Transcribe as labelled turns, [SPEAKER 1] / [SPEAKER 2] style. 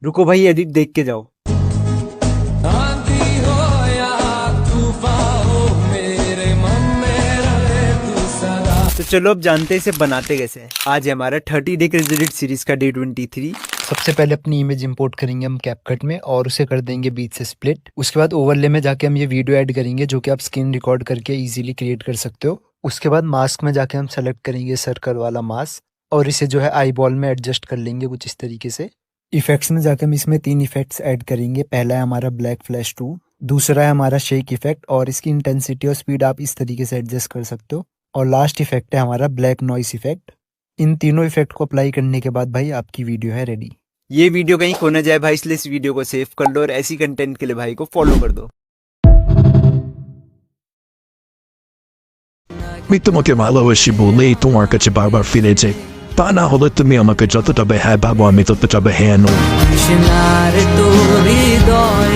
[SPEAKER 1] रुको भाई, एडिट देख के जाओ। तो चलो अब जानते हैं इसे बनाते कैसे हैं। आज है हमारा 30 डे क्रेडिट सीरीज का डे 23।
[SPEAKER 2] सबसे पहले अपनी इमेज इंपोर्ट करेंगे हम कैपकट में और उसे कर देंगे बीच से स्प्लिट। उसके बाद ओवरले में जाके हम ये वीडियो ऐड करेंगे जो कि आप स्क्रीन रिकॉर्ड करके इजीली क्रिएट कर सकते हो। उसके बाद मास्क में जाके हम सेलेक्ट करेंगे सर्कल वाला मास्क और इसे जो है आई बॉल में एडजस्ट कर लेंगे कुछ इस तरीके से। इफेक्ट्स में जाके हम इसमें 3 इफेक्ट्स ऐड करेंगे। पहला है हमारा ब्लैक फ्लैश 2, दूसरा है हमारा शेक इफेक्ट और इसकी इंटेंसिटी और स्पीड आप इस तरीके से एडजस्ट कर सकते हो, और लास्ट इफेक्ट है हमारा ब्लैक नॉइस इफेक्ट। इन तीनों इफेक्ट को अप्लाई करने के बाद भाई आपकी वीडियो है रेडी।
[SPEAKER 1] ये वीडियो कहीं खो ना जाए भाई, इसलिए इस वीडियो को सेव कर लो और ऐसी कंटेंट के लिए भाई को फॉलो कर दो।
[SPEAKER 3] Mito mo kimalo wa shibuli tuwar ka chibaba finite. Pana holit mi ama ka jota tabe ha baba mito tabe hano.
[SPEAKER 4] কৃষ্ণার তোরি দয়